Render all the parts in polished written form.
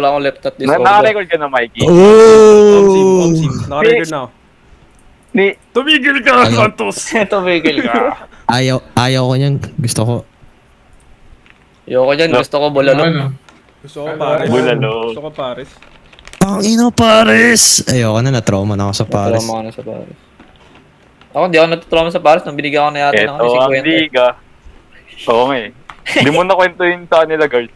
Wala akong left at this order. Naka-record ka na, Mikey. Oh! Naka-record na ako. Tumigil ka, Santos! Tumigil ka. Ayaw ko niyan. Gusto ko. Ayoko dyan, gusto ko bulalo. Gusto ko Paris. Bulalo. Gusto ko Paris. Pangino, Paris! Ayoko na, na-trauma na ako sa Paris. Trauma ka na sa Paris. Ako, hindi ako natutrauma sa Paris nung binigyan ko na yata ng Ito ang 50. liga. Oo nga eh. Hindi mo na kwentuhin sa nila, guard.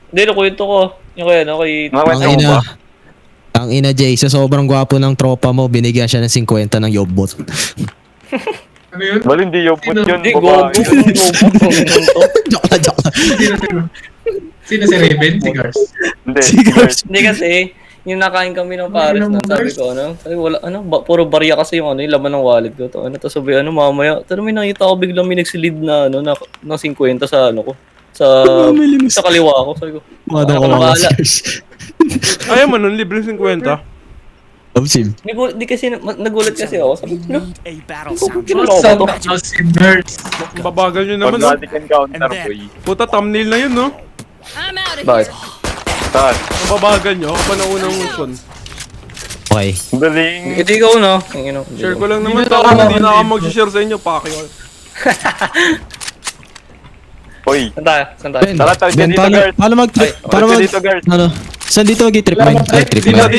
Hindi, nakwento ko. Yung kaya, no, kay... Nakwento Ang mo ina. ba? Ang ina, Jay, sa sobrang gwapo ng tropa mo, binigyan siya ng 50 ng yobbot. Ano yun? Bal, hindi yobot yun. Hindi, babae. Joke lang. Sino si Raven? Si Gars? Hindi, Si guard. Hindi kasi, yung nakain kami ng Paris nun, sabi ko, sabi wala, puro barya kasi yung yung laman ng wallet ko. To, tapos sabi, mamaya, pero may nakita ko biglang may nagsilid na, na 50 sa, ko, sa kaliwa ko. Sabi ko, Mga ako na bahala. Ayaw mo nun, libre 50. Obsim. Hindi kasi, nagulat kasi ako. Sabi ko, A battle sound. kinaloko Some to. house in Gars. Ang babagal nyo naman, no? Automatic encounter, boy. Puta, thumbnail na yun, no? I'm out of Bakit? here. Saan? Ang babagal nyo, ako pa na unang weapon. Okay. Daling. Hindi ikaw, no? Share ko lang naman to, hindi na ako mag-share sa inyo, paki. Hoy. Saan tayo? Saan tayo? Ben, Tara, tara, Ben, dito, paano, guard. paano mag-trip? Ay, Paano mag... dito, guard. Ano? Saan dito mag-trip mine? Ay, trip Dito, mine.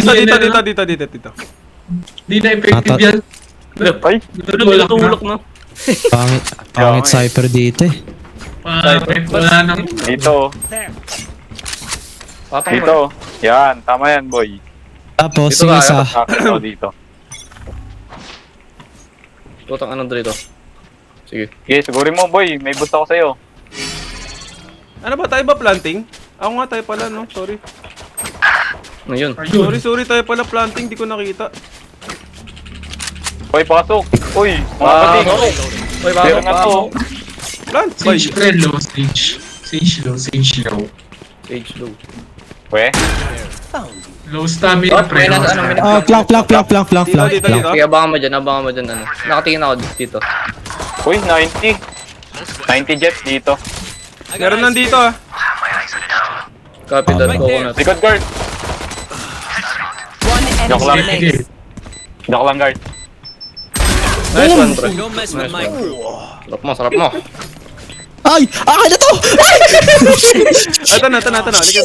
dito. Di na effective Ata- yan. Ay. Tulok na. Pangit cypher dito eh. Wala nang... Dito. Patong mo. Dito. Yan. Tama yan, boy. Tapos, Dito yung tayo. isa. Dito, dito. Putang anong dito. Sige. Okay, sigurin mo, boy. May boost ako sa'yo. Ano ba, tayo ba planting? Ako nga, tayo pala, no? Sorry. Ano yun? Ayun. Sorry, tayo pala planting, di ko nakita. Hoy, pasok. Uy, mga kapatid. Uy, Meron na to. Plant, ba? Sage pre, low stage. Sage low, sage low. Stage low. We? Low stamina pre. May nasa low ano, stamina. Flank. Dito. Sige, abangan mo dyan, Nakatingin ako dito. Uy, 90. 90 jets dito. Meron nandito, ah. Copy that, coconut. Likod guard. One Joke lang. enemy remaining. Joke lang, guard. Nice one, pre. Don't mess with my crew. Sarap mo. Ay! Akin na to! Ito na. Sige,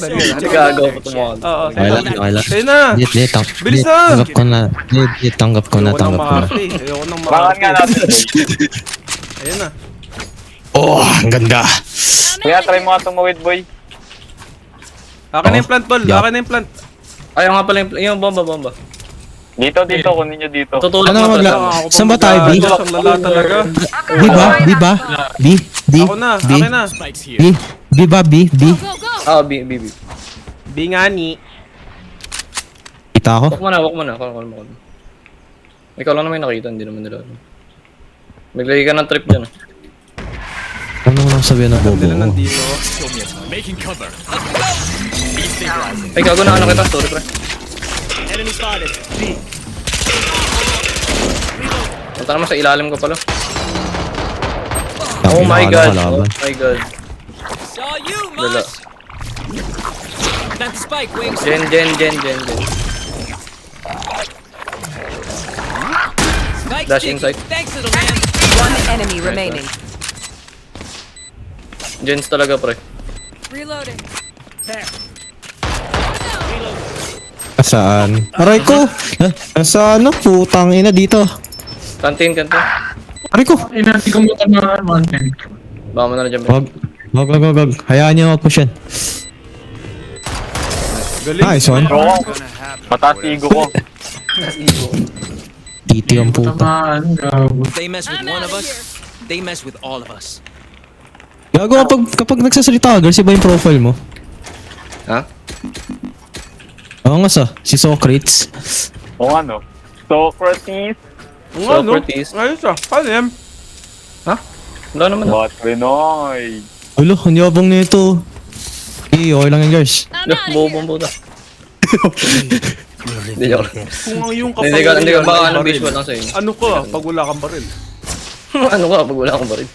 agaw po tumuhan. Oo, Okay lang. Sa'yo na. Bilis na! Tanggap ko na. Tanggap ko na. Ayoko nang Bangan nga makarte. natin. Ayun na. Oh, ang ganda. Kaya try mo nga tumawid, boy. Akin na yung plant, tol. Yeah. Akin na yung plant. Ayaw nga pala yung bomba. Dito, kunin nyo dito. Tutulak Ano, mo wala. talaga. Saan ba tayo, B? Ang lala talaga. B ba? B? Ako na, akin na. Spikes here. B ba? B? Go, go. B. Bingani. Kita ako? Walk mo na. Call mo. Ikaw lang naman yung nakita, hindi naman nila. Maglagay ka ng trip dyan. Ano nang sabihin ng bobo Nila ko? nandito. Making cover. Destabilizing. Ay, gago na kita. Sorry, pre. Enemy spotted. B. Punta naman sa ilalim ko pala. Tangina, Oh my kala god. kalaban. Saw you, Lala. Mosh. Plant spike, wings. Gen. Spike Dash sticky. inside. Thanks, little man. One enemy remaining. Gens talaga, pre. Reloading. Saan? Aray ko! Nasa ano? Putang ina dito. Kantin. Aray ko! Hindi ko matamaan man. Baka mo na dyan. Wag. Hayaan niyo mag-push yan. Galing. Nice one. Oo. Mataas igo ko. Titi ang puta. Tamaan, gago. They mess with I'm one out of of here. us. They mess with all of us. Gago kapag nagsasalita, aggressive ba yung profile mo? Ha? Oo nga si Socrates. O ano? Socrates. Oo nga, no? Socrates. Ayos ah. Paano yan? Wala naman. What Pinoy? Ulo, ang yabang nito. Okay lang yan, guys. I'm out of here. Buta. Hindi joke. Kung ang yung Hindi ka baka ay ano baril. visual lang sa'yo. Ano ka pag wala kang baril? Ano ka pag wala akong baril?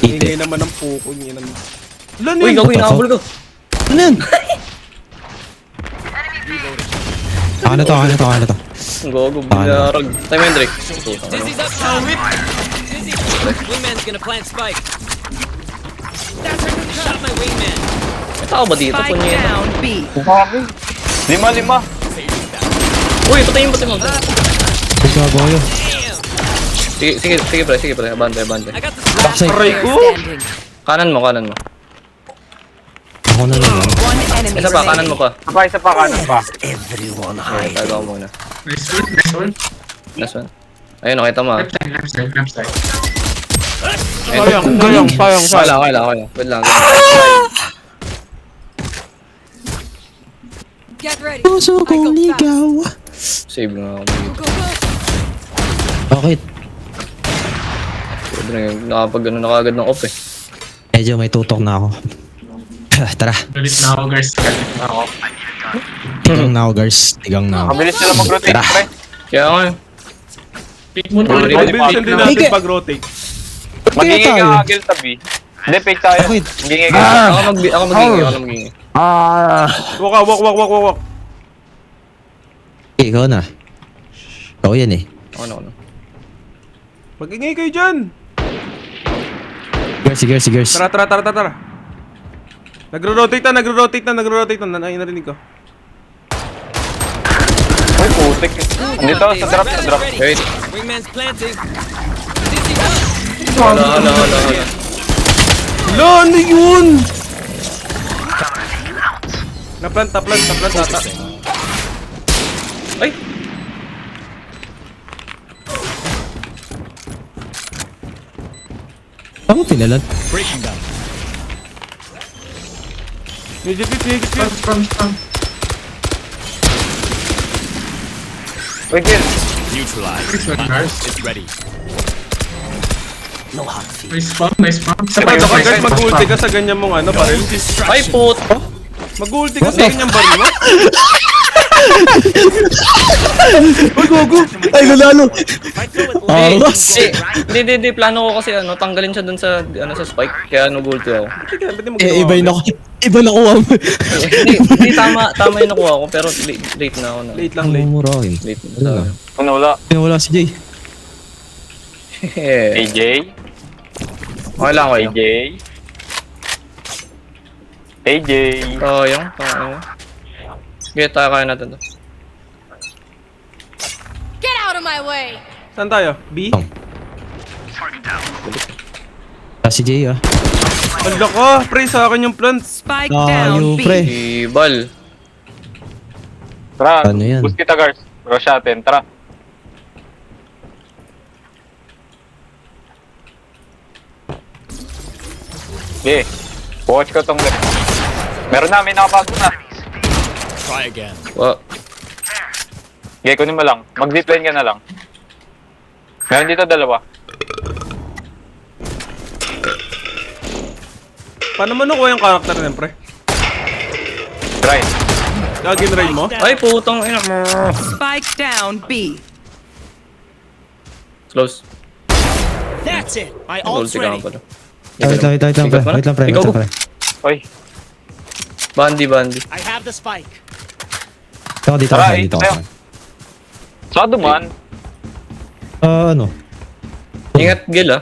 Ingay naman ng puko niya. Lan Uy, yun? gawin, nakahabol ko. Ano yan? Ako na to. Gogo, binarag. Time yun, Drake. Dizzy's up top. Dizzy. Wingman's gonna plant spike. Shot my wingman. May tao ba dito? Spike Punyeta. down B. Lima. Uy, patayin mo. Gago yun. Damn. Sige pre. Abante. I got the Backside. Player standing. Kanan mo. Ako na lang. One enemy Isa pa, kanan mo remaining. pa. Isa pa, kanan pa. Okay, tago ko muna. Nice one. Last one. Ayun, nakita mo. Left side. Sayang. Okay lang. Wait lang. Get ready. Puso I kong go fast. ligaw. Save nga ako. Go, go. Bakit? Sobrang nakapag ano na kagad ng off eh. Medyo may tutok na ako. Tara. Galit na ako, guys. Tigang na ako, guys. Tigang na ako. Mabilis sila mag-rotate, Tara. pre. Kaya nga Pick mo na Sorry. ulit. Mabilis din natin pag-rotate. Magiging tayo. ka agil tabi. Hindi, fake tayo. Bakit? Magiging ako magiging. Walk. Ikaw na. Ikaw yan eh. Ako na. Mag-ingay kayo dyan. Girls. Tara. Nagro-rotate na. Ay, narinig ko. Ay, putik. Andito, sa drop. Wait. Wingman's planting. Dizzy up. Hala. Lo, ano yun? Naplant ata. Ay! Ako pinalan. Medyo fit. Front. Wait, kill. Nice one, guys. Nice bomb. Sa Paano ka guys, mag-ulti ka sa ganyan mong ano, baril? Ay, put! Mag-ulti ka sa ganyang baril mo? Ay, lalo. Hindi. Plano ko kasi tanggalin siya dun sa spike. Kaya nag-ulti ako. Sige, ba't di mo Iba ginawa? Iba nakuha mo. Hindi, tama yung nakuha ko. Pero late na ako na. Late lang. Mumurahin. Late Wala na. na. Wala. Wala si Jay. AJ. Okay lang ko yun. AJ. Sayang. Sige, tayo kaya natin to. Get out of my way. Saan tayo? B? Si Jay ah. Hala ka, pre, sa akin yung plant. Spike Tayo, down B. pre. Ibal. Tara, Ano yan? boost kita, guards. Rush natin, tara. Okay, watch ko tong left. Meron na, may nakabago na. Wa. Okay, kunin mo lang. Mag-zipline ka na lang. Meron dito dalawa. Paano mo nakuha yung character niyan, pre? Try. Gagin mo? Ay, putang ina. Spike down B. Close. That's it. My Ulti ult's ka nga ready. pala. Wait lang, pre. Ikaw, go. Oy, Bandi. I have the spike. Ako dito Tara, ka, dito tayo. ka. sa duman. Ano? Ingat, Gil ah.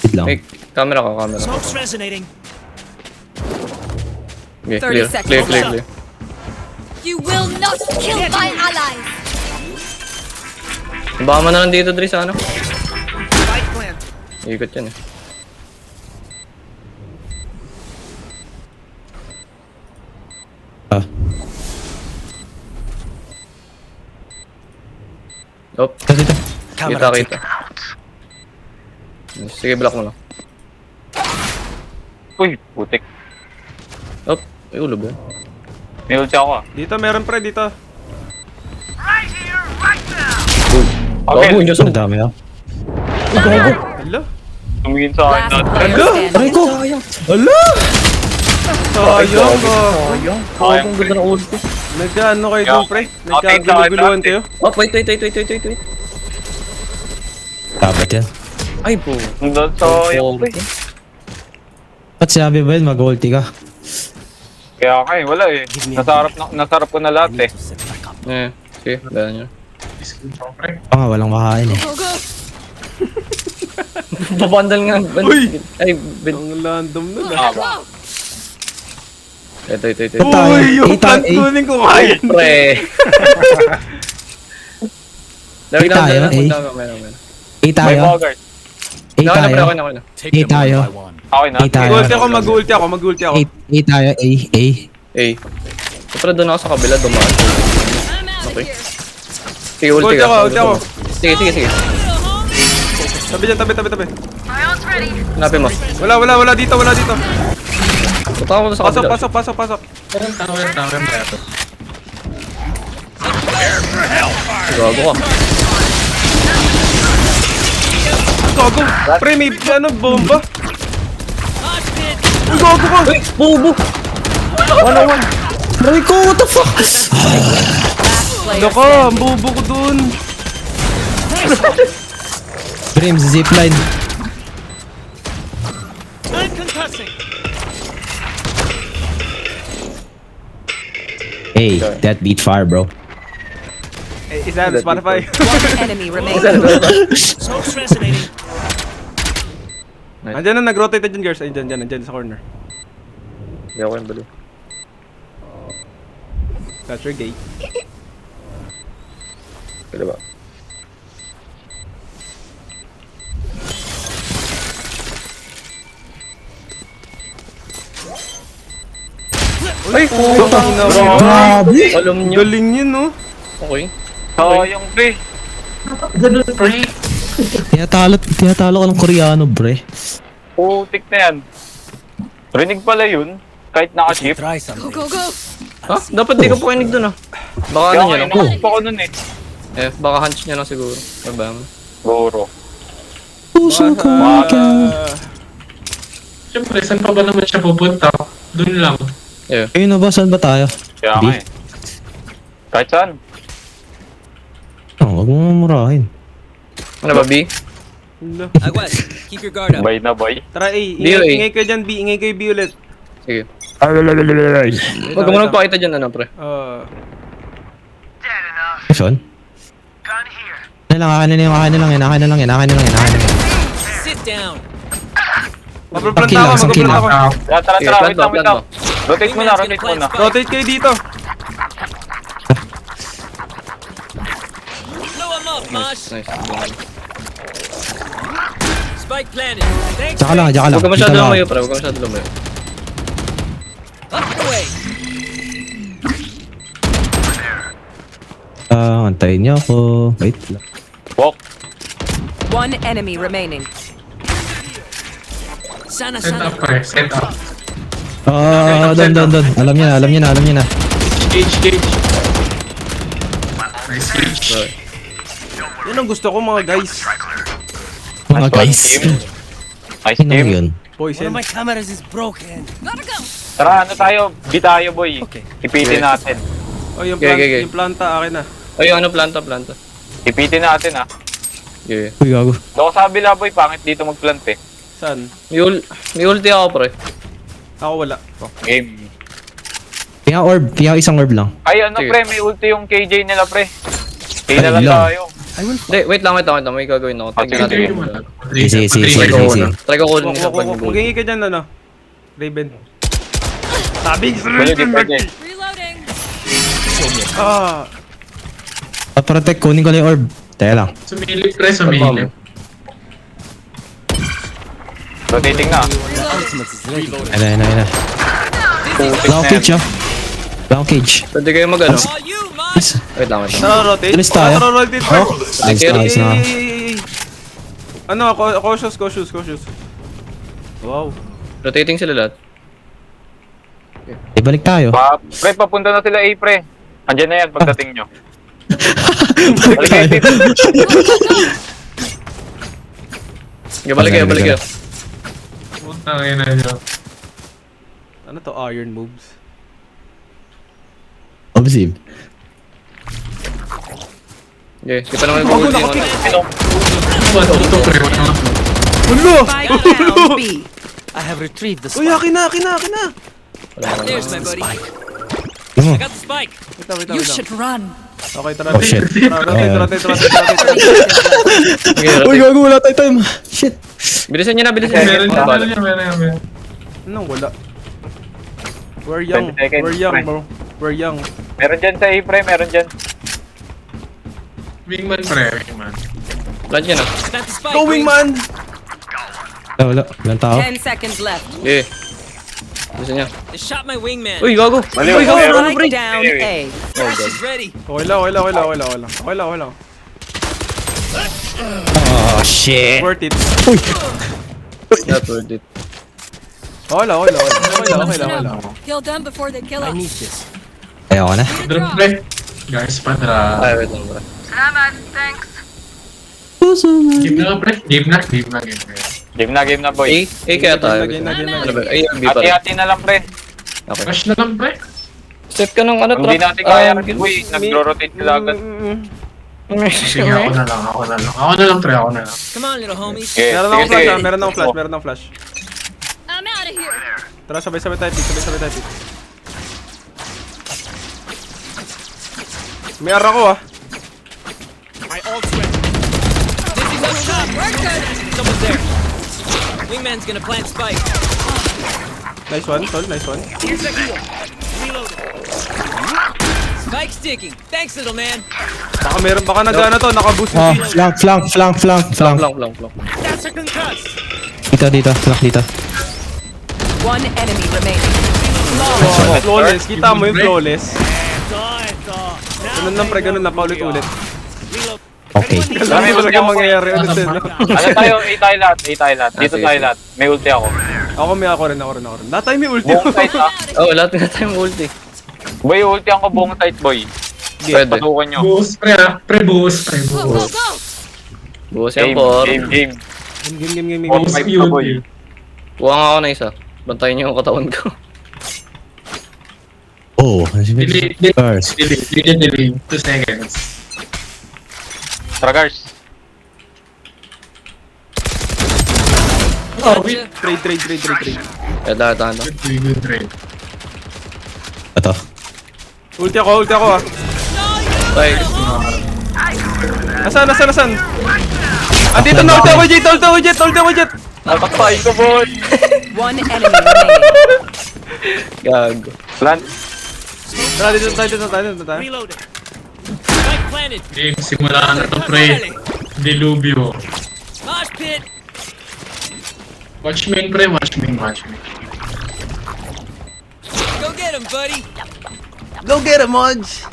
Wait lang. May camera ka. Smoke's resonating. Okay, 30 seconds. clear. You will not kill my allies. Baka man na lang dito, Dre, sa ano? Spike plant. Ikot yan eh. Ah. Op, Dito. kita. Sige, block mo lang. Uy, putik. Op, ay ulo ba? May ulti ako ah. Dito, meron pre, dito. Okay, Gago, Diyos mo. Ang dami ah. Hala. tumingin sa akin Last natin. player standing. Aray ko! Ala! Sayang ka. Ang ganda ng ulti. Nagka-ano kayo dun, pre? Okay, Nagkaguluguluhan kayo? Op, wait. Dapat yan. Ay po. Doon sa yung pre. Ba't sinabi ba yun mag-ulti ka? Kaya nga eh, wala eh. Nasarap ko na lahat eh. Eh. Sige, bayan nyo. Is good ako, pre. Walang makain eh. Go, go. Babandal nga. Uy! Ay, Ang random nun Ah, Go. Ito. Uy, yung Kita, plant tuning ko kaya. Pre. Dami Tayo, eh. Meron. A May tayo. Bogart. A tayo. Okay na. Take Eh, them one tayo. by one. Okay na. A tayo. Mag-ulti ako. A tayo. A. Eh. Pero doon ako sa kabila, dumaan. I'm out Okay. of here. Sige, ulti ka. Ulti ako. Sige. Tabi dyan, tabi. Hanapin mo. Wala dito. Punta ako sa kabila. Pasok. Tower. Gago ka. Gago. Pre, may bomba. Mosh pit. Uy, gago ka. Uy, bubo! 101. Aray ko, what the fuck? Ano ka? Ang bubo ko dun. Brims, zipline. I'm concussing. Hey, that beat fire, bro. Isa, Spotify. One enemy remaining. So fascinating. Andiyan na, nag-rotate na dyan, girls. Andiyan sa corner. Hindi ako yung balo. That's your gay. Pwede ba? Ay, putang ina mo. Grabe! Alam nyo. Galing yun, no? Okay. Sayang, pre. Tinatalo ko ng Koreano, bre. Putik na yan. Rinig pala yun. Kahit naka-chip. Try Go, something. go, go. Ha? Dapat di ka po kinig dun ah. Baka Kaya ano nyo ngayon, lang. nakasip ako nun eh. Baka hunch nyo lang siguro. Diba? Goro. Puso ko ka. Siyempre, saan pa ba naman siya pupunta? Doon lang. Ayun na ba? Saan ba tayo? Kaya B? nga eh. Kahit saan. Huwag mo murahin. Ano ba, B? Aguas, keep your guard up. Bay na boy. Tara, B, A. ingay kayo dyan, B. Ingay kayo, B ulit. Sige. Huwag mo nagpakita dyan, ano, pre. Saan? Akin na lang. Sit down. Mapaplanta Sakil lang, ako, sakil magpaplanta ako. Tara, Sige, wait plant lang. mo. Rotate mo na. Rotate kayo dito. Blow him up, Mosh. Nice. Spike planted. Thanks. Tsaka lang. Huwag ka masyado Dito lang. lumayo, pre. Huwag ka masyado lumayo. Up and away. Antayin niyo ako. Wait lang. Walk. One enemy remaining. Sana, Set sana. up, pre. Set up. Doon. Alam niya na. Gauge. Nice gauge. Yan ang gusto ko, mga guys. Mga guys. Nice Ano team. yun? One Poison. of my cameras is broken. Gotta go. Tara, ano tayo? Di tayo, boy. Okay. Ipitin natin. Oh, yung Okay. planta, akin na. Ay, ano, planta. Ipitin natin, ah. Yeah. Uy, gago. Doon sa kabila, boy. Pangit dito mag-plant eh. Saan? May ulti ako, pre. Ako wala. Game. Kaya isang orb lang. Ay, ano, Sige. pre. May ulti yung KJ nila, pre. Kaya na Ay, lang lang. tayo. Hindi, wait lang. May gagawin ako. Ah, Tingnan sige, natin. Sige. Try ko muna. Try ko kunin sa Mag-ingay ka dyan, ano? Raven. Sabi sa Pwede, pwede. Reloading. Ah, Protect, kunin ko lang yung orb. Teka lang. Sumilip, pre. Sumilip. Rotating na. Ayun na. Putik Long na yan. cage, ah. Long cage. Pwede kayo mag-ano. All you, Mosh. Wait lang. tara, rotate. Alis tayo. Tara, rotate. Oh, nice na. Ano, cautious. Wow. Rotating sila lahat. Ibalik tayo. Pre, papunta na sila A, pre. Andiyan na yan pagdating nyo. Balik kayo dito. Balik kayo. Putang ina nyo. Ano to, iron moves? Observe. Okay, di pa naman mag-ulti yung ano. Ito. Ano ba ito, pre? Ulo! Spike down B. I have retrieved the Uy, spike. akin na! There's my buddy. Yun mo. I got the spike. Wait You lang. should run. Okay, tara. Oh, shit. Rotate. Okay, Uy, rotate. gago, wala tayo time. Shit. Bilisan nyo na, bilisan nyo. Meron Mga yan, bala. meron yan. Anong wala? We're young. 20 seconds, We're young, pre. bro. We're young. Meron dyan sa A-pre, meron dyan. Wingman pre, wingman. Plant nyo na. Plant the spike. Going, Wing. man! Wala. Walang tao. 10 seconds left. Okay. Bilisan nyo. They shot my wingman. Uy, gago. Mali, Uy, gago. meron. Spike down A. Crash is ready. Okay lang. Oh, shit. Worth it. Not worth it. Okay lang. Kill them before they kill us. Ayaw ko na. Need a Drop drop. pre. Guys, padra. Ay, wait lang, bro. Game na pre. Game na. Game na, boy. A kaya tayo. Game na. Ano ba? Ay, B pa rin. Hati-hati na lang, pre. Okay. Rush na lang pre. Set ka ng ano, Kung di trap. natin kaya, boy, nagro-rotate sila agad. Sige, ako na lang. Ako na lang pre, ako na lang. Come on, little homies. Okay, Meron akong flash, meron akong flash. I'm out of here. Tara, sabay-sabay tayo pick. May ara ko, ah. Dizzy's up top. We're good. Someone's there. Wingman's gonna plant spike. Nice one, Sol. Nice one. Spike sticking. Thanks, little man. Baka nag-ano to, naka-boost Oh, yung shield. flank. Lang. That's a concuss. Dito. Flank dito. One enemy remaining. Flawless. Kita mo yung flawless. Ganun lang, pre. Ganun lang. Paulit-ulit. Okay. Alam mo talaga mangyayari ulit din. Ano tayo? A tayo lahat. Dito sige, tayo sige. lahat. May ulti ako. Ako rin. Lahat tayo may ulti. Buong site, ah. Oh, lahat nga tayong ulti. Boy, ulti ako buong site, boy. Pwede. Patukan nyo. Buhos pre ah. Pre, buhos. Go, go, go. Buhos yan, Game, por. game. Game. Buhos Five yun. na, boy. Kuha nga ako na isa. Bantayin niyo yung katawan ko. Oh, Delay. First. 2 seconds. Tragars. Oh, wait. Trade. Dahan. Good trade. Ito. Ulti ako, ah. Ay, Nasaan? Andito na, ulti ako, Jet. Natakpain ko, boy. One enemy remaining. gago. Plant. Tara, dito tayo. Reloading. Spike planted. Game, simula na to pre. Dilubyo. Mosh pit. Watch main pre, watch main. Go get him, buddy. Go get him, Modge!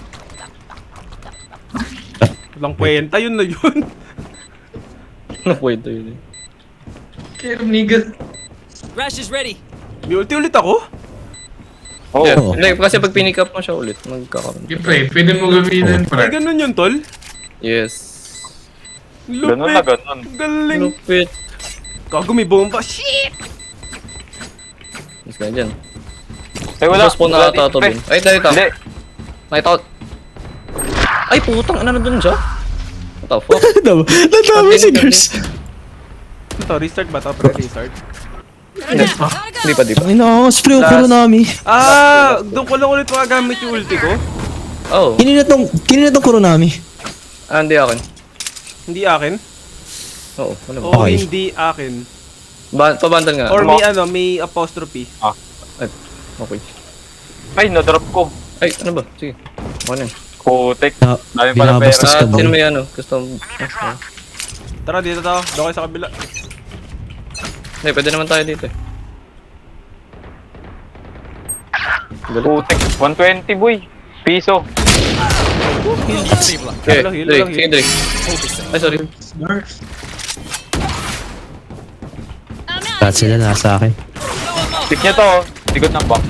Walang kwenta, yun na yun. Ano pwede yun eh. Kaya nigga. Rash is ready. May ulti ulit ako? Oh. Yeah. Oo. Hindi, kasi pag pinick up mo siya ulit, magkakaroon. Okay pre, pwede mo gamitin Ay, pre. ganun yun, tol. Yes. Ganun na, ganun. Galing. Lupit. Gago, may bomba. Shit! Mas ka dyan. Ay, wala. Spawn na ata to, Ben. Ay, dito. Hindi. Nakita ko. Ay, putang, ano nandun siya? What the fuck? Nadami si Gers. Ito, restart ba ito? Pre-restart? Gotta go. Hindi pa. Ay na, spray ko Kuronami. Doon ko lang ulit magagamit yung ulti ko. Oh, Kinina tong Kuronami. hindi akin. Hindi akin. Oo, wala ba? O Okay. hindi akin. Pabandal nga. Or may apostrophe. Ay, okay. Ay, na-drop ko. Ay, ano ba? Sige. Ano yun? Putik. Na, Dami pala binabastos pera. ka Sino boy. may ano? Custom. Tara, dito tayo. Doon kayo sa kabila. Hindi, pwede naman tayo dito eh. Galit. Putik. 120, boy. Piso. Okay, Heal, Drake. heal. Sige, Drake. Ay, sorry. I'm out Lahat of sila here. nasa akin. Pick niya to, oh. Likod ng box.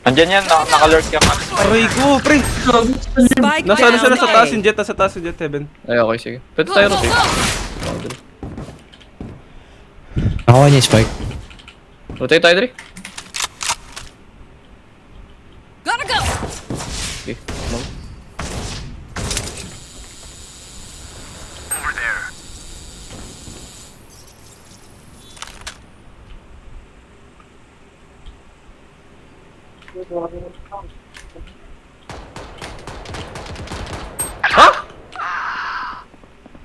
Andyan yan, naka-lurk yan. Aray ko, pre. Spike Nasa down taas A. yung jet. Nasa taas yung jet, Heaven. Ay, okay, sige. Pwede Go, tayo go, rotate. go. Nakuha niya yung spike. Rotate tayo, Drake. Gotta go. Okay. Come on.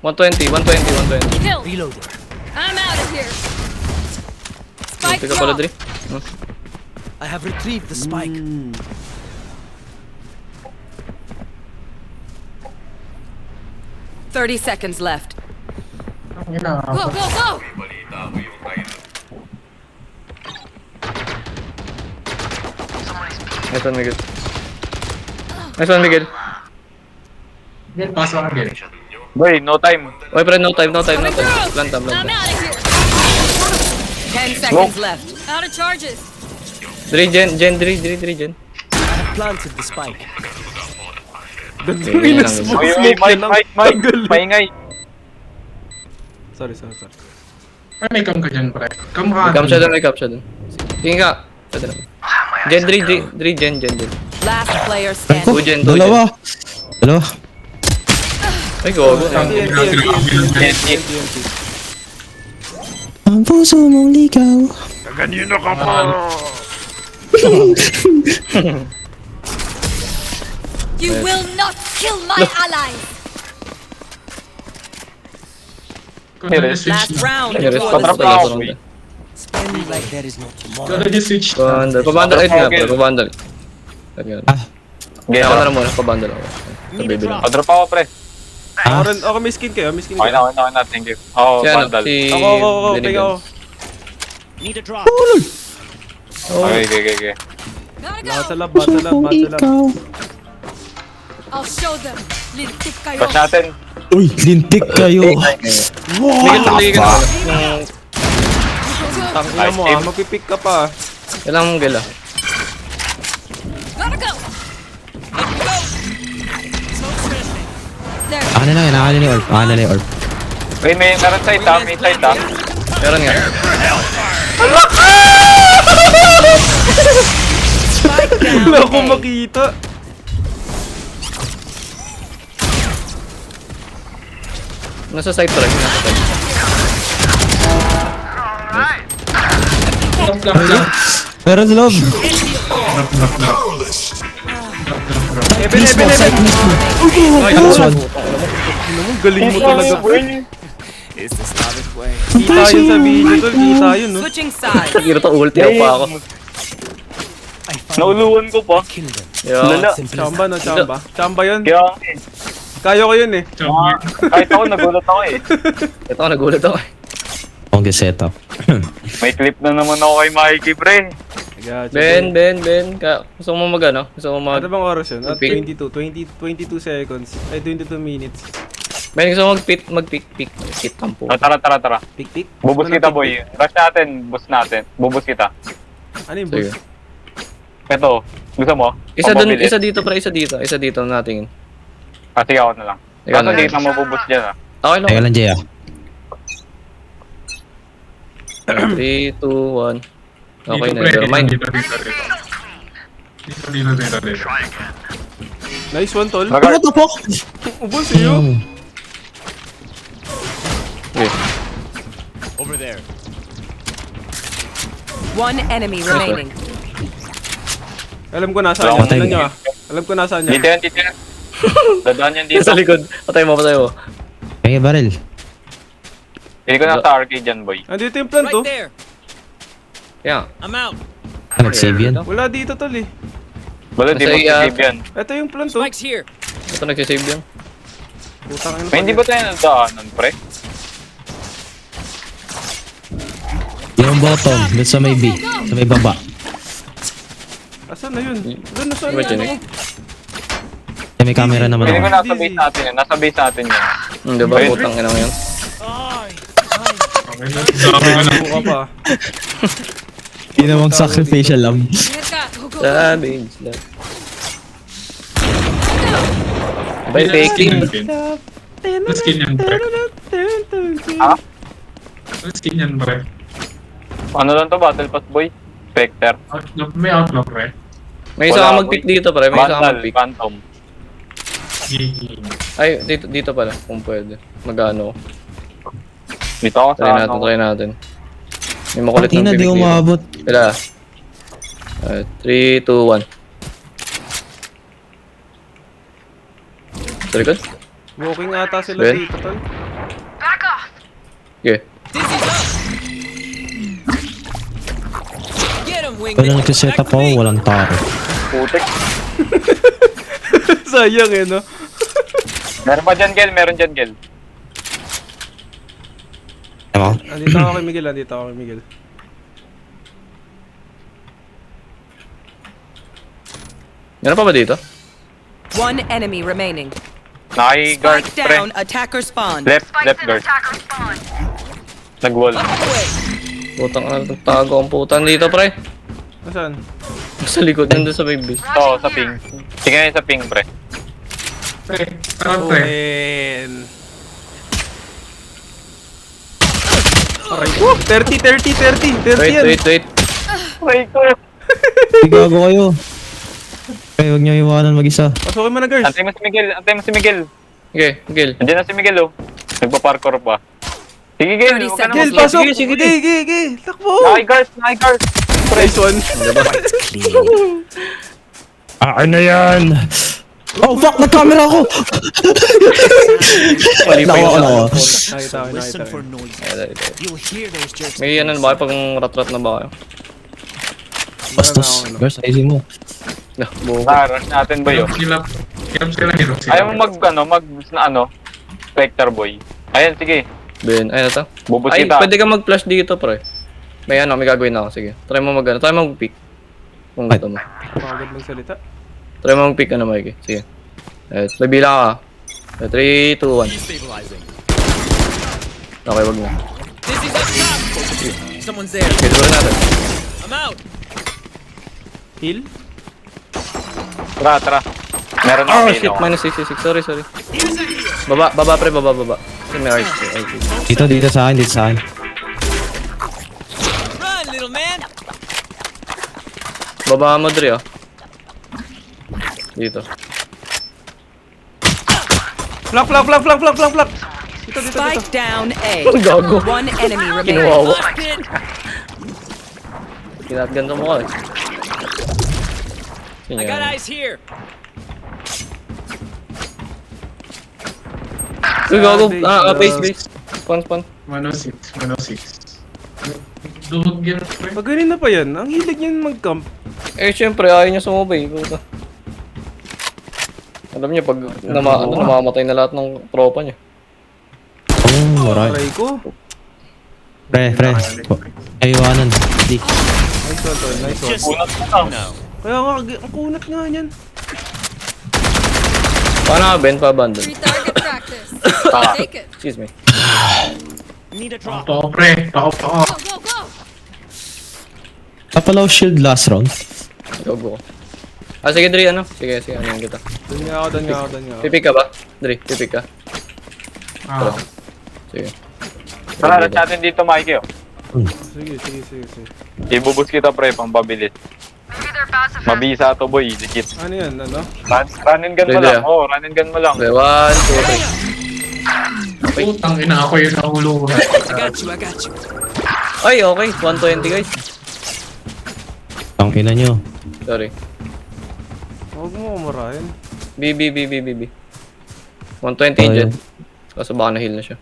120, 120. Kill. Reloading. I'm out of here. Spike Teka pala, drop. Dre. I have retrieved the spike. 30 seconds left. Ang ina. Go, go, go. Nice one, Miguel. Nice one, Miguel. Yan, paso ka din. Boy, no time. Oy, pre, no time. Coming through. Planta. I'm out of here. 10 seconds left. Out of charges. Dre, Jen. I have planted the spike. Ganda Okay, yung lang. smoke Uy, yan Mike, ang Mike. tagal. Paingay. Sorry. Ay, may cam ka dyan, pre. Cam ka. May cap siya dun. Tingin ka. Pwede na. Jen, Dre, Jen. Last player Ko, standing. Jen. dalawa. Ay, gogo. TNT. Ang puso mong ligaw. You will not kill my allies. Last round. Ay, before the Patrap switch. na ako, boy. Spend like there is no tomorrow. Kaya switch. Pabandal. Ay, nga, pre. Pabandal. Gaya Ako na na. lang muna. Pabandal ako. Need a drop. Padrop ako, pre. Ako may skin kayo. Okay na. Thank you. Oo, Si ano, bandal. si... Ako, Benny ping ako. Need a drop. Okay. Gotta Bata go. lab. I'll show them. Lintik kayo. Bash natin. Uy, lintik kayo. Miguel, tuloy ka na. Yung... Tangina mo magpipick ka pa. Kailangan mong gala. Gotta go. There. Ano na yun? Ano na yung orb? Wait, may current side ha. May side ha. Meron nga. Spike down. Wala akong A. makita. Nasa side pa rin. Meron sa loob. Eben. Nice one. Galing mo talaga, bro. Is the Slavic way. Kita yun sa video, tol. Kita yun, no? Switching sides. Kira to ulti ako pa ako. I found Nauluwan ko pa. kill them. Lala. Simple as Chamba, no? Chamba yun. Kaya, Kaya ko yun, eh. kahit ako nagulat ako eh. Ito ako nagulat ako. Ang setup. May clip na naman ako kay Mikey, pre. Gotcha. Ben. Gusto mo mag ano? Gusto mo mag... Ano bang oras yun? Pick. 22 seconds. Ay, 22 minutes. Ben, gusto mo mag-pick tampo. Oh, tara. Pick. Bubus Ano kita, pick, boy. Rush natin. Boost natin. Bubus kita. Ano yung Sige. boost? Ito. Gusto mo? Isa Pamabilis. Isa dito natingin. Sige, ako na lang. Ikaw Kaso na hindi lang. na mabubus dyan ah. Okay lang. Teka lang, Jay, 3, 2, 1. Okay na, Dito, pre. never mind. Dito. Nice one, tol. Regard. Ubos iyo. Okay. Over there. One enemy remaining. Alam ko nasaan Wala yan. akong Ano time. nyo ah? Alam ko nasaan Dito yan. yan. Dadaan yan dito. Sa likod. Patay mo. Kaya baril. Hindi ko nasa arcade dyan, boy. Andito yung plan to. Right there. Yeah. I'm out. Nag-save yan. Wala dito, tol eh. Wala, di Nasa mo iya. save yan. Ito yung plan to. Spike's here. Ito nagsisave yan. Putang ina. May hindi ba tayo nadaanan, pre? Yung bottom, dun sa may B. Sa may baba. Asan na yun? Doon na saan Iba dyan na. Eh, may camera naman Hindi ko ako. nasa base natin yan. Nasa base natin yan. Di ba? Ayun. Putang ina mo yan. Ako ka pa. Hindi namang sacrificial lang. Here ka. Go, go. Savage lang. By faking. Ano skin yan, pre? Ha? Ano skin yan, pre? Ano lang to, Battle Pass, boy? Spectre. May outlaw, pre. May isa ka mag-pick dito pare. May isa ka Vandal, mag-pick. Phantom. Ay, dito pala. Kung pwede. Magano. Dito ako sa Try natin. May makulit ng Pati na, di pick dito. umabot. Kailan? 3, 2, 1. Sa likod? Walking ata sila Ben? dito, tol. Okay. Dizzy's up. Get him, Pag wingman. nagsiset up Back to ako, me. walang taro. Putik. Sayang eh, no? Meron pa dyan, Gel? Meron dyan, Gel. Ano? Andito ako kay Miguel, andito ako kay Miguel. Meron pa ba dito? One enemy remaining. Naki-guard, Spike pre. down, attacker spawn. Left guard. Nag-wall. Putang ano, tago ang putan dito, pre. Nasaan? Sa likod, nandun sa baby. Oo, sa ping. Tingnan niyo sa ping, pre. Pre, ano pre? Owen. Aray ko. 30. Wait, yan. wait. Aray ko. Gago kayo. Ay, huwag niyo iwanan mag-isa. Pasukin mo na, girls. Antay mo si Miguel. Antay mo si Miguel. Okay, Gil. Andiyan na si Miguel, oh. Nagpa-parkour pa. Sige, Gil. 30 Huwag ka na seconds Gil, mag- pasok! Sige, Sige! Takbo! Naki-guard. Nice one. Ano na yan? Oh, fuck! Nag-camera ako! Mali pa yung Nako. Nakita ko. You'll hear those jerks. May ano ba kayo pag rat-rat na ba kayo? Bastos. Girls, ayusin mo. Buko. Rush natin ba yun? Hirap sila hero sila. Ayaw mo Spectre boy. Ayan, sige. Ben, ay ito. Bubus Ay, kita. pwede ka mag-flash dito, pre. May ano, may gagawin ako. Sige. Try mo try mo mag-pick. Kung gusto mo. Pagod magsalita. Try mo mag-pick ano, Mikey. Sige. May bilang ka. 3, 2, 1. Destabilizing. Okay, wag mo. Dizzy's up top. Someone's there. Okay, dulo natin. I'm out. Heal? Tara. Meron Oh, ako shit. ilaw. Minus 66. Sorry. Baba, pre. Baba. Kasi may arch. Dito sa akin, Run, little man. Baba mo, Dre, oh. Dito. Flank! Dito. Spike down A. Gago. One enemy remaining. Kinuwawa. Lost it. Kinatganda mo ka, eh. I got eyes here. Uy, gago. Base. Spawn. 106. Duhog yan pre. Pag ganun na pa yan, ang hilig niyan mag-camp. Eh, syempre, ayaw niya sumubay. Puta. Alam niya, pag namamatay na lahat ng tropa niya. Oh, alright. Aray ko. Pre. Ay, iwanan. Di. Nice one, tol. Nice one. Unat mo na. Kaya nga, ang kunat nga yan. Paano ka, Ben? Pa-abandon. Free target practice. Take it. Excuse me. Need a drop. Toko pre. Toko. Go. Napalaw shield last round. Gago ko. Sige, Dre, ano? Sige, ano yung kita. Doon nga ako. Pipik ka ba? Dre, pipik ka. Ah. Sige. Tara, rush natin dito, Mikey, oh. Sige. Ibubus kita, pre, pang pabilis. Mabisa to, boy. Dikit. Ano yan, ano? Run and gun mo Pwede, lang. ah. Oh, run and gun mo lang. Okay, 1, 2, 3. Putang ina ako yung nahuluhan. I got you. Ay, okay. 120, guys. Ang ina nyo. Sorry. Huwag mo kumarahin. B. 120 Oh, dyan. yun. Kaso baka na-heal na siya.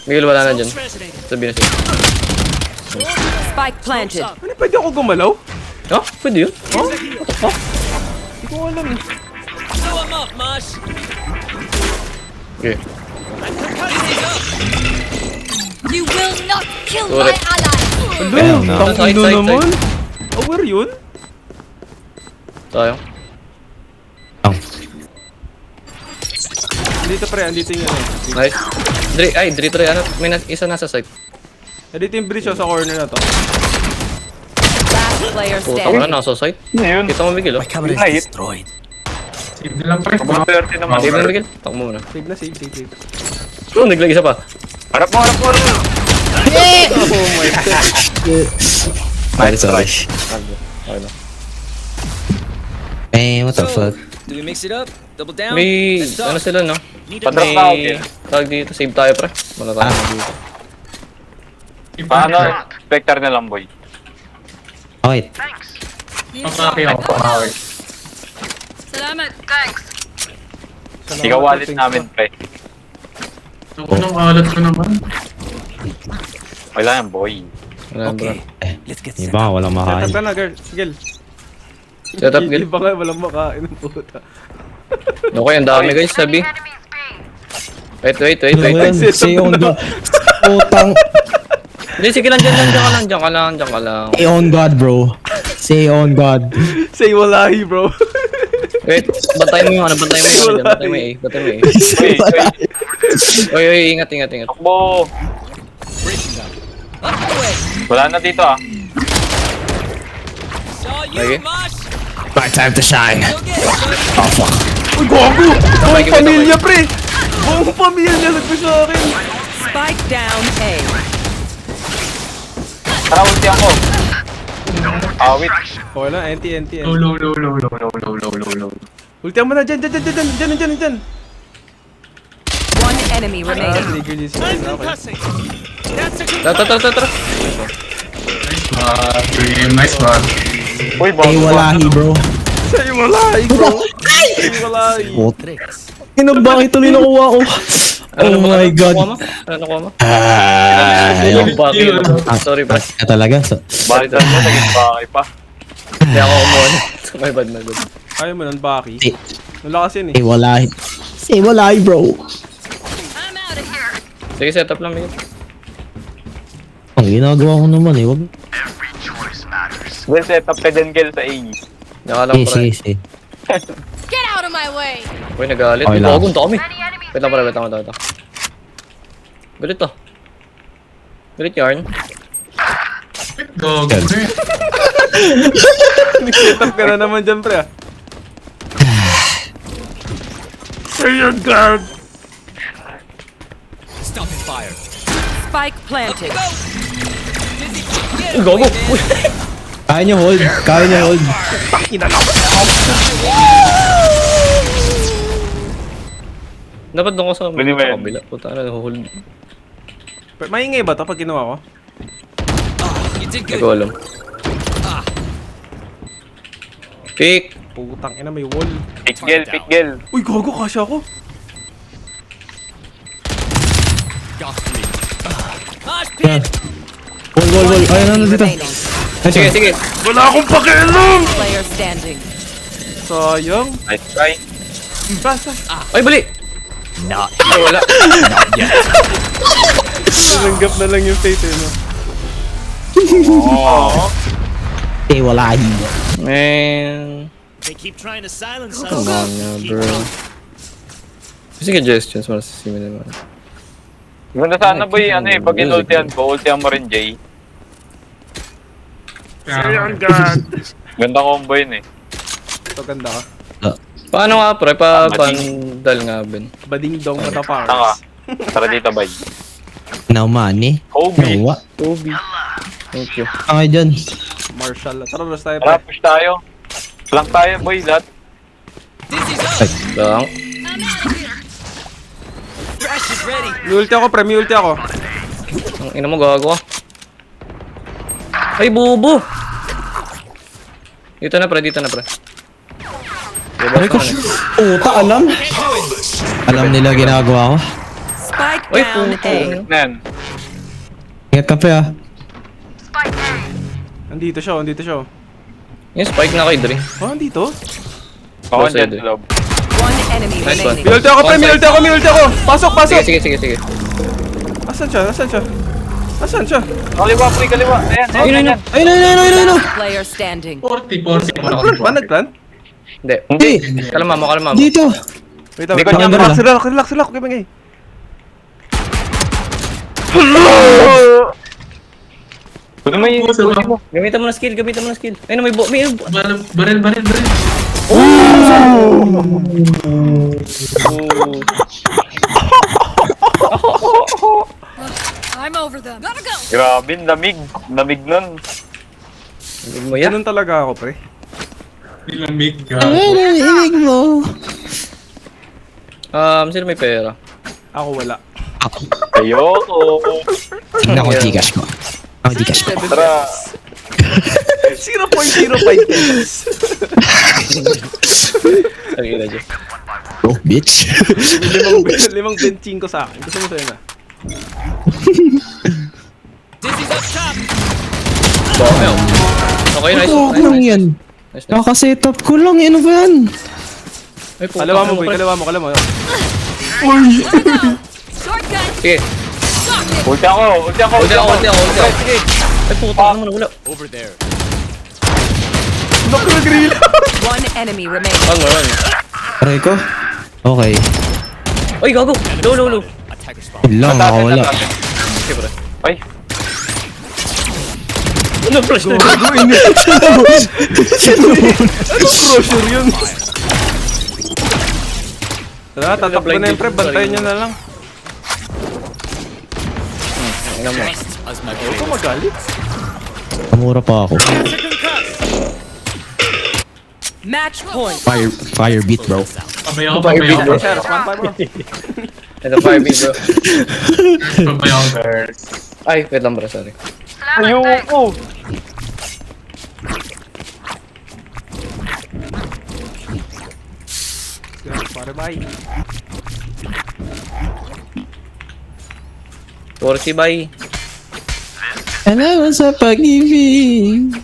Miguel, wala na dyan. Resonating. Sabi na siya. Spike planted. Ano, pwede ako gumalaw? Oh, pwede yun. Hindi ko alam eh. Blow him up, Mosh. Okay. Dizzy's up. You will not kill Sorry. my ally. Hell no. Tangin Side. naman. Aware yun? Sayang. Andito pre, andito yung ano. Nice. Dre, ano? May isa nasa site. Andito yung bridge oh, sa corner na to. Last player Puta ka na, standing. nasa site. Ano yun? Kita mo, Miguel, oh. Hit. Save na lang pre. Kumang 30 naman. Save na, Miguel. Takbo mo na. Save na, save. Oh, naglag isa pa. Harap mo. Nice try. Okay na. Eh, what the fuck? Do we mix it up? Double down? May, Let's talk. ano sila, no? Need a Padrop drop. na ako, May, Gil. tawag dito, save tayo, pre. Wala tayo dito. Paano? Spectre na lang, boy. Okay. Papaki ako. Papaki. Salamat. Thanks. Ikaw wallet namin, pre. Ako nang alat ko naman. Wala yan, boy. Wala, bro. Let's get Iba, walang Set makain. up ka na, girl. Sige. Set up, girl. Iba nga, walang makain ng puta. Okay, ang dami guys, sabi. Wait. Ano yan? Say on God. Putang. Hindi, sige lang, dyan ka lang. Say on God, bro. Say on God. Say walahi, bro. Wait, bantayan mo yung ano, bantayan mo yung A. Oy, ingat. Takbo! Up the way. Wala na dito ah. Saw you, Okay. Mosh. My time to shine. Go get it, buddy. Oh, fuck. Uy, gago! Buong Give it pamilya, pre! Buong pamilya nagpush sa akin! Spike down A. Tara, ulti ako. Awit. Okay lang, NT. Low. Ultihan mo na, dyan. One enemy Ah, remaining. trigger this one. Okay. Tara. Nice one. Uy, Say walahi, bro. Say walahi, bro! Say walahi! Bakit tuloy nakuha ko? Oh my God. Ano ko mo? Ayaw. Yung bakit. Sorry, pa. Ka talaga. Balitan mo, naging bakay pa. Hindi ako umuha. My bad. Ayaw mo nun, Baki. Say, Nalakas yun eh. say walahi. Say walahi, bro. I'm out of here. Sige, set up lang, Miguel. Ang ginagawa ko naman eh. Wag. Well, set up ka dyan, girl, sa A. Nakalang pre. Sige. Get out of my way. Uy, nagalit. Okay lang. Bagunta kami. Wait lang, pre. Galit to. Galit yarn. Go. Nag-set up ka na naman dyan, pre ah. Say your guard! Stopping fire. Spike planted. Go. Dizzy, get Uy, it. gago. Uy. Kaya niya hold. Dapat doon ko sa Ano ba yan? kabila. Puta na, hold. Maingay ba ito pag ginawa ko? You did Hindi good. ko alam. Pick. Putang ina, may wall. Pick girl. Uy, gago, kasya ako. Got three. Mosh pit. Wall. Ayun, ano dito? Remaining. Sige. Wala akong pakialam! Player standing. Sayang. Nice try. Basta. Ay, bali! Ay, wala. Tinanggap na lang yung fate eh, no? Oh. Say walahi. Man. They keep trying to silence us. Come on na, bro. Suggestions mo sa simi naman. Ganda sana boy, ano eh, pag inultihan ko, ultihan mo rin, Jay. Ganda combo yun eh. Ito, ganda ka. Paano nga, pre? Pa-bandal nga, Ben. Bading dong mata Tanga. powers. Tara dito, bay. Nauman eh. Kobe. Nawa. Toby. Thank you. Ang dyan. Marshall. Tara, rush tayo Tara, pa. push tayo. Flank tayo, boy, lahat. Dizzy's up. Lang. Thrash is ready. May ulti ako, pre. May ulti ako. Ang ina mo, gago ka. Ay, bubo! Dito na, pre. Ay ko. Puta, alam. Alam nila ginagawa ko. Spike Uy, down puto. A. Nan. Ingat ka pa ah. Andito siya. Yung spike na kay Dre. Oh, andito? Oo, Close dyan side eh. sa loob. One enemy Nice one. remaining. May ulti ako, pre. May ulti ako. Pasok. Sige. Asan siya? Kaliwa, pre, kaliwa. Ayan. Ayun. Player standing. 40. Ba, nag-plan? Hindi. Hindi. Kalma mo. Dito. Wait lang. Hindi ko niya Relax. Okay, bangay. Ano may ulti mo? Gamitan mo na skill. Ay, no, may Baril. I'm over them. Gotta go. Grabe, lamig nun. Hindi mo yan. Ganun talaga ako, pre. Nilamig ka. Ibig mo. Sino may pera? Ako wala. Ayoko. Tingnan ko yung Gcash ko. Tara. 0.05 pesos. Ang ina dyan. Bro, bitch. limang benching ko sa akin. Gusto mo sa'yo na? Dizzy Enemies up top. Dami oh. Okay, nice. Ito, Nice, lang nice. yan. Nice, nice. Kaka-setup ko lang, ano ba yan? Ay, puta, Kalawa mo, ano, boy. pre? Kalawa mo. Shotgun. Sige. Ulti ako. Ulti ako. Sige. Ay, puta ka naman, wala. Over there. Nakagrill. One enemy remaining. Run. Aray ko? Okay. Ay, gago. Low. Attacker spawn. Yun lang, nakawala. Okay, pre. Ay. Ano, flash na? Crusher yun. Tara, tatakbo na yung pre. Bantayan nyo na lang. Tingnan mo. As my Huwag ka magalit. Kamura pa ako. Match point. Fire beat, bro. Pabayaw, Fire beat, bro. Sir, one pa bro. Ito, fire beat, bro. Pabayaw, girls. Ay, wait lang, bro. Sorry. Ayoko. Pare, bye. Corsi, bye. Salamat sa pag-ibig.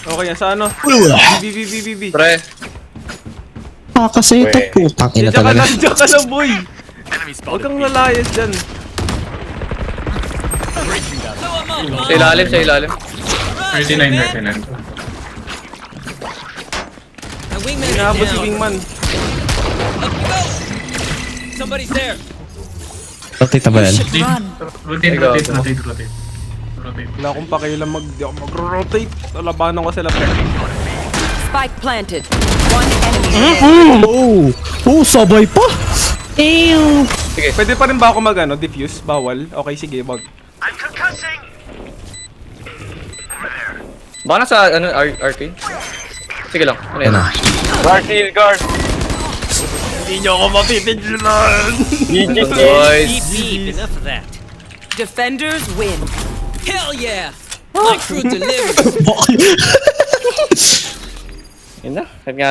Okay, yan sa ano? B. Pre. Kaka-setup, putang ina talaga. Diyan ka lang, boy. Huwag kang lalayas dyan. Sa ilalim. 39. My wingman is Inaabot si down. Wingman. Up you go. Somebody's there. Rotate na ba yan? Rotate. Wala akong pakialam di ako mag-rotate. Labanan ko sila. Spike planted. One enemy remaining. Sabay pa! Pwede pa rin ba ako diffuse? Bawal? Okay, sige, wag. Baka nasa, arcade? Sige lang. Ano yan? Guard. Hindi nyo ako mapipiglan! Guys. Beep. Enough of that. Defenders win. Hell yeah. My crew delivers. Yun na. Kaya